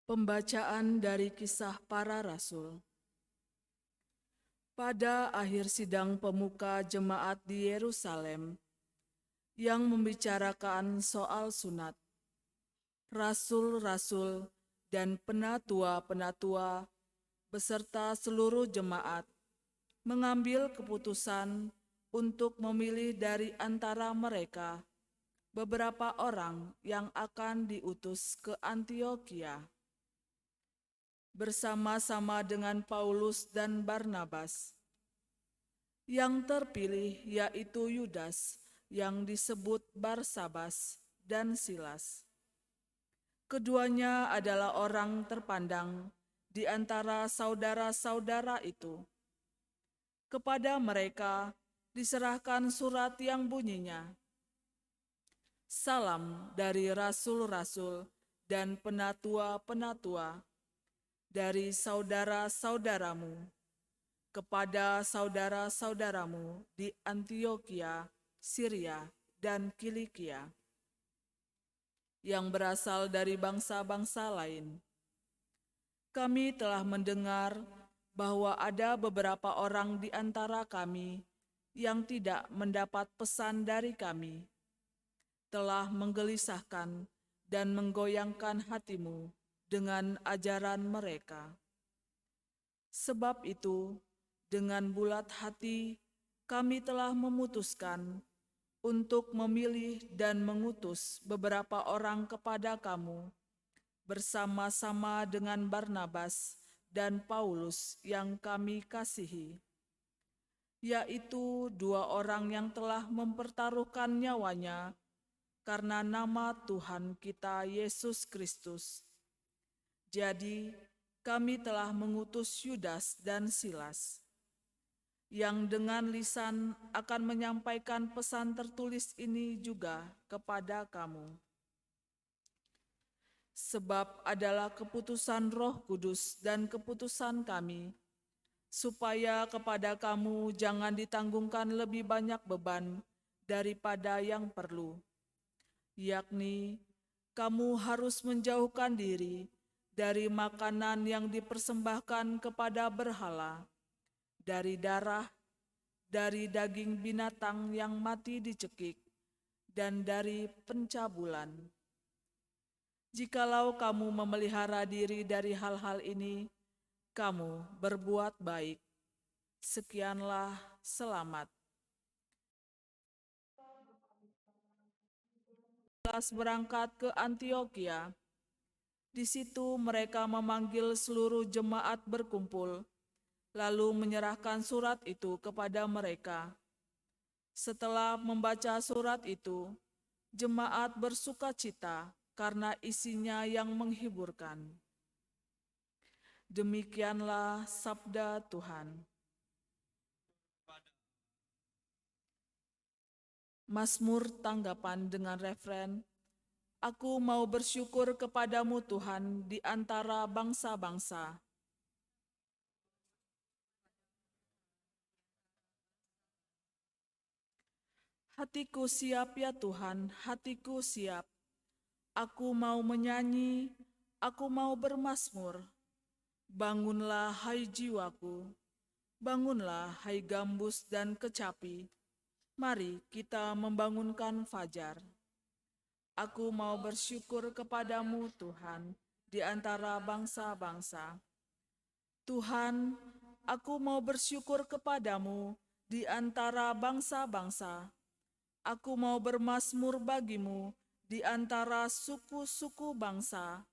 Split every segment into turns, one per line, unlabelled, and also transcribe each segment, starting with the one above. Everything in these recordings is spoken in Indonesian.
Pembacaan dari Kisah Para Rasul. Pada akhir sidang pemuka jemaat di Yerusalem yang membicarakan soal sunat, rasul-rasul dan penatua-penatua beserta seluruh jemaat mengambil keputusan untuk memilih dari antara mereka beberapa orang yang akan diutus ke Antiokhia bersama-sama dengan Paulus dan Barnabas. Yang terpilih yaitu Yudas yang disebut Barsabas dan Silas. Keduanya adalah orang terpandang di antara saudara-saudara itu. Kepada mereka diserahkan surat yang bunyinya, "Salam dari rasul-rasul dan penatua-penatua, dari saudara-saudaramu, kepada saudara-saudaramu di Antiokhia, Syria, dan Kilikia, yang berasal dari bangsa-bangsa lain. Kami telah mendengar bahwa ada beberapa orang di antara kami yang tidak mendapat pesan dari kami, telah menggelisahkan dan menggoyangkan hatimu dengan ajaran mereka. Sebab itu, dengan bulat hati kami telah memutuskan untuk memilih dan mengutus beberapa orang kepada kamu, bersama-sama dengan Barnabas dan Paulus yang kami kasihi, yaitu dua orang yang telah mempertaruhkan nyawanya karena nama Tuhan kita Yesus Kristus. Jadi, kami telah mengutus Yudas dan Silas, yang dengan lisan akan menyampaikan pesan tertulis ini juga kepada kamu. Sebab adalah keputusan Roh Kudus dan keputusan kami, supaya kepada kamu jangan ditanggungkan lebih banyak beban daripada yang perlu, yakni kamu harus menjauhkan diri dari makanan yang dipersembahkan kepada berhala, dari darah, dari daging binatang yang mati dicekik, dan dari pencabulan. Jikalau kamu memelihara diri dari hal-hal ini, kamu berbuat baik. Sekianlah, selamat. Berangkat ke Antiokhia. Di situ mereka memanggil seluruh jemaat berkumpul, lalu menyerahkan surat itu kepada mereka. Setelah membaca surat itu, jemaat bersukacita karena isinya yang menghiburkan. Demikianlah sabda Tuhan. Mazmur tanggapan dengan refren, "Aku mau bersyukur kepadamu Tuhan di antara bangsa-bangsa." Hatiku siap ya Tuhan, hatiku siap. Aku mau menyanyi, aku mau bermazmur. Bangunlah hai jiwaku, bangunlah hai gambus dan kecapi. Mari kita membangunkan fajar. Aku mau bersyukur kepadamu Tuhan di antara bangsa-bangsa. Tuhan, aku mau bersyukur kepadamu di antara bangsa-bangsa. Aku mau bermazmur bagimu di antara suku-suku bangsa,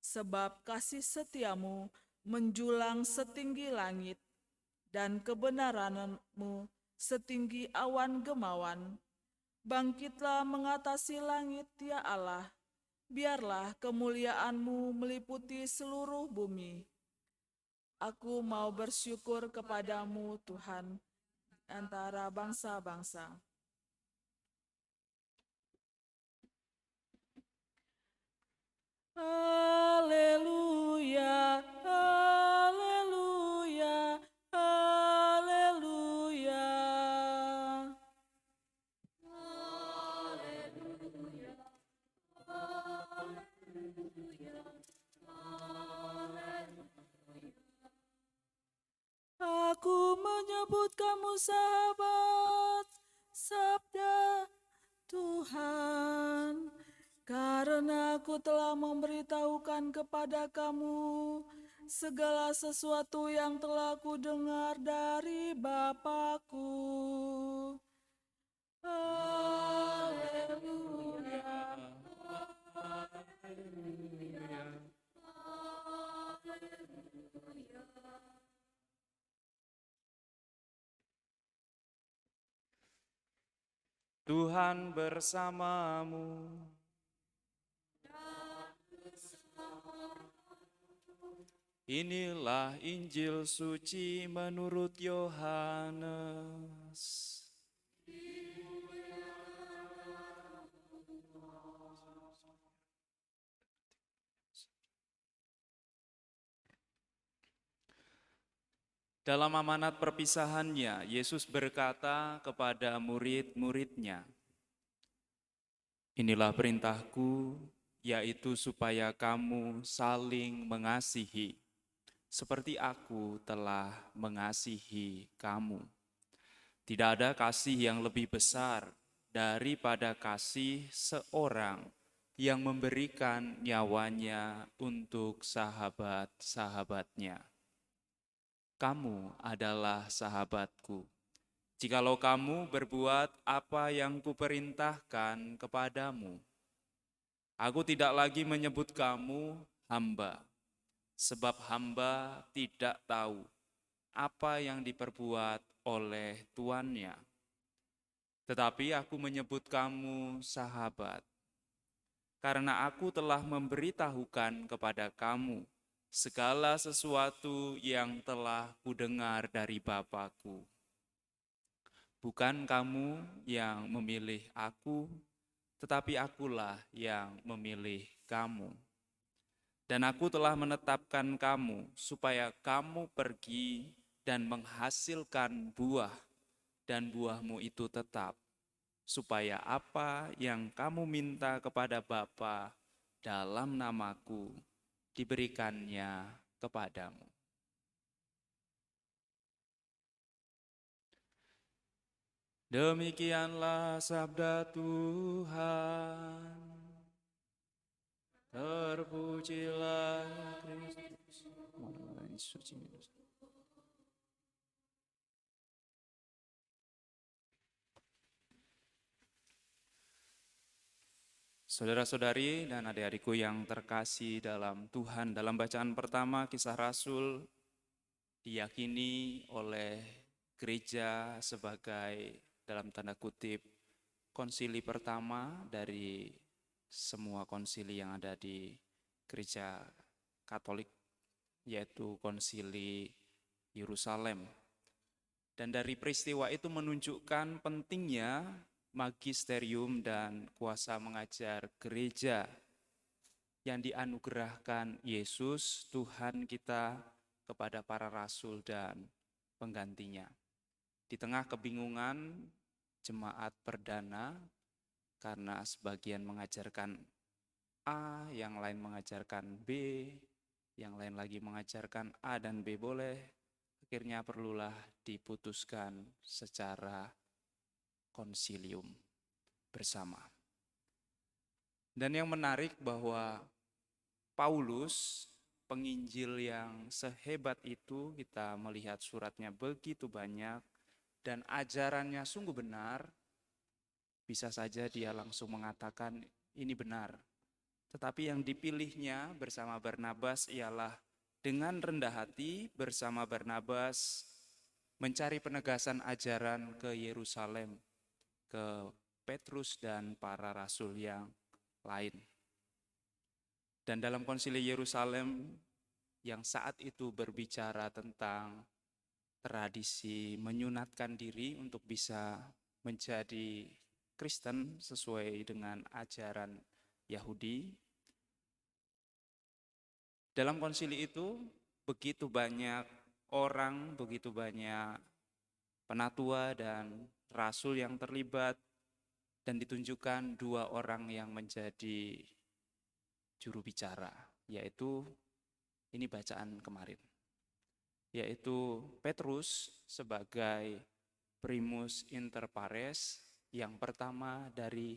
sebab kasih setiamu menjulang setinggi langit, dan kebenaranmu setinggi awan gemawan. Bangkitlah mengatasi langit, ya Allah, biarlah kemuliaanmu meliputi seluruh bumi. Aku mau bersyukur kepadamu Tuhan antara bangsa-bangsa. Haleluya, haleluya, haleluya. menyebut kamu sahabat, sabda Tuhan, karena aku telah memberitahukan kepada kamu segala sesuatu yang telah kudengar dari Bapakku. Haleluya.
Tuhan bersamamu. Inilah Injil suci menurut Yohanes. Dalam amanat perpisahannya, Yesus berkata kepada murid-muridnya, "Inilah perintahku, yaitu supaya kamu saling mengasihi, seperti aku telah mengasihi kamu. Tidak ada kasih yang lebih besar daripada kasih seorang yang memberikan nyawanya untuk sahabat-sahabatnya. Kamu adalah sahabatku, jikalau kamu berbuat apa yang kuperintahkan kepadamu. Aku tidak lagi menyebut kamu hamba, sebab hamba tidak tahu apa yang diperbuat oleh tuannya. Tetapi aku menyebut kamu sahabat, karena aku telah memberitahukan kepada kamu segala sesuatu yang telah kudengar dari Bapakku. Bukan kamu yang memilih aku, tetapi akulah yang memilih kamu. Dan aku telah menetapkan kamu supaya kamu pergi dan menghasilkan buah, dan buahmu itu tetap, supaya apa yang kamu minta kepada Bapa dalam namaku diberikannya kepadamu." Demikianlah sabda Tuhan. Terpujilah Kristus. Saudara-saudari dan adik-adikku yang terkasih dalam Tuhan, dalam bacaan pertama Kisah Rasul diyakini oleh gereja sebagai dalam tanda kutip konsili pertama dari semua konsili yang ada di gereja Katolik, yaitu konsili Yerusalem. Dan dari peristiwa itu menunjukkan pentingnya magisterium dan kuasa mengajar gereja yang dianugerahkan Yesus Tuhan kita kepada para rasul dan penggantinya. Di tengah kebingungan jemaat perdana karena sebagian mengajarkan A, yang lain mengajarkan B, yang lain lagi mengajarkan A dan B boleh, akhirnya perlulah diputuskan secara konsilium bersama. Dan yang menarik bahwa Paulus, penginjil yang sehebat itu, kita melihat suratnya begitu banyak dan ajarannya sungguh benar, bisa saja dia langsung mengatakan ini benar. Tetapi yang dipilihnya bersama Barnabas ialah dengan rendah hati bersama Barnabas mencari penegasan ajaran ke Yerusalem, ke Petrus dan para rasul yang lain. Dan dalam konsili Yerusalem yang saat itu berbicara tentang tradisi menyunatkan diri untuk bisa menjadi Kristen sesuai dengan ajaran Yahudi. Dalam konsili itu begitu banyak orang, begitu banyak penatua dan rasul yang terlibat, dan ditunjukkan dua orang yang menjadi juru bicara, yaitu ini bacaan kemarin, yaitu Petrus sebagai primus inter pares, yang pertama dari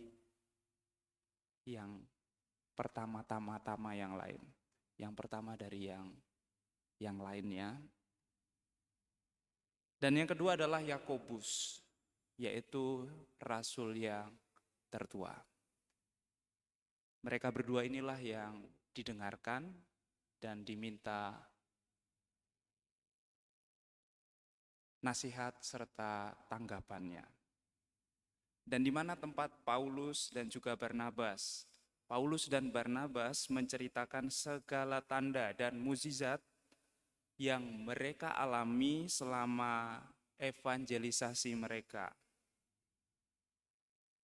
yang pertama-tama yang lain, yang pertama dari yang lainnya. Dan yang kedua adalah Yakobus, yaitu rasul yang tertua. Mereka berdua inilah yang didengarkan dan diminta nasihat serta tanggapannya. Dan di mana tempat Paulus dan juga Barnabas. Paulus dan Barnabas menceritakan segala tanda dan mukjizat yang mereka alami selama evangelisasi mereka.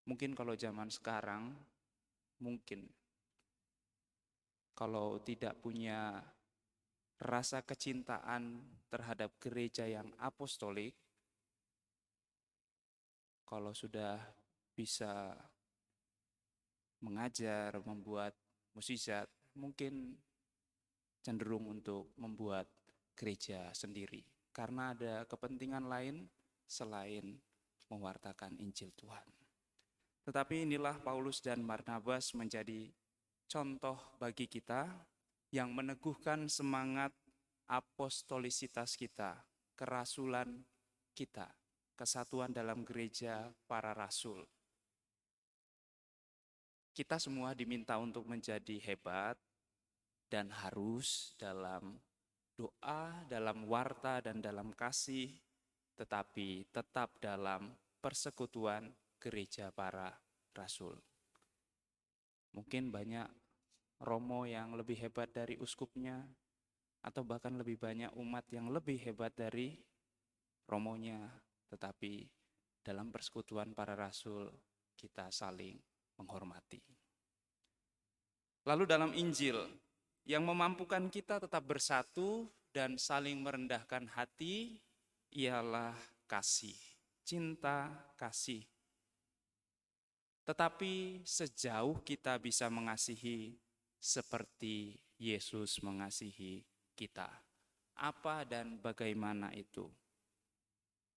Mungkin kalau zaman sekarang, mungkin kalau tidak punya rasa kecintaan terhadap gereja yang apostolik, kalau sudah bisa mengajar, membuat mukjizat, mungkin cenderung untuk membuat gereja sendiri karena ada kepentingan lain selain mewartakan Injil Tuhan. Tetapi inilah Paulus dan Barnabas menjadi contoh bagi kita yang meneguhkan semangat apostolisitas kita, kerasulan kita, kesatuan dalam gereja para rasul. Kita semua diminta untuk menjadi hebat dan harus dalam doa, dalam warta, dan dalam kasih, tetapi tetap dalam persekutuan gereja para rasul. Mungkin banyak romo yang lebih hebat dari uskupnya, atau bahkan lebih banyak umat yang lebih hebat dari romonya, tetapi dalam persekutuan para rasul kita saling menghormati. Lalu dalam Injil, yang memampukan kita tetap bersatu dan saling merendahkan hati ialah kasih, cinta kasih. Tetapi sejauh kita bisa mengasihi seperti Yesus mengasihi kita, apa dan bagaimana itu?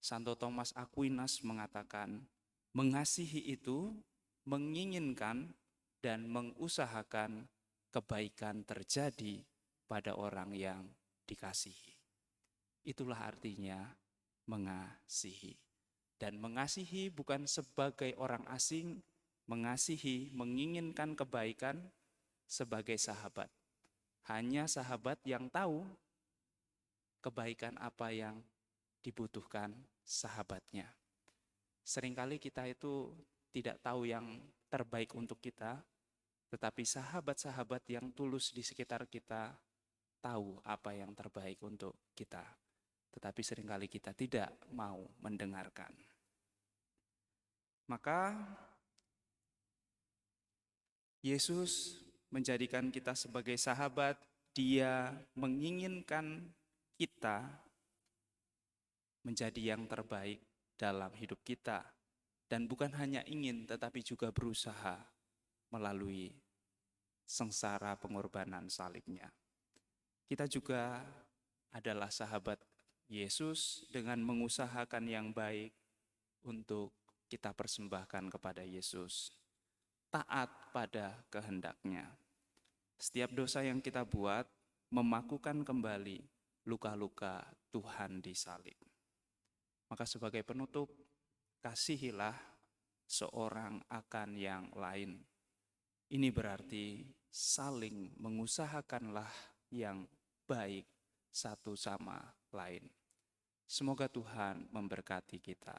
Santo Thomas Aquinas mengatakan, mengasihi itu menginginkan dan mengusahakan kebaikan terjadi pada orang yang dikasihi. Itulah artinya mengasihi. Dan mengasihi bukan sebagai orang asing, mengasihi menginginkan kebaikan sebagai sahabat. Hanya sahabat yang tahu kebaikan apa yang dibutuhkan sahabatnya. Seringkali kita itu tidak tahu yang terbaik untuk kita, tetapi sahabat-sahabat yang tulus di sekitar kita tahu apa yang terbaik untuk kita. Tetapi seringkali kita tidak mau mendengarkan. Maka Yesus menjadikan kita sebagai sahabat, Dia menginginkan kita menjadi yang terbaik dalam hidup kita. Dan bukan hanya ingin, tetapi juga berusaha melalui sengsara pengorbanan salibnya. Kita juga adalah sahabat Yesus dengan mengusahakan yang baik untuk kita persembahkan kepada Yesus. Taat pada kehendaknya. Setiap dosa yang kita buat memakukan kembali luka-luka Tuhan di salib. Maka sebagai penutup, kasihilah seorang akan yang lain. Ini berarti saling mengusahakanlah yang baik satu sama lain. Semoga Tuhan memberkati kita.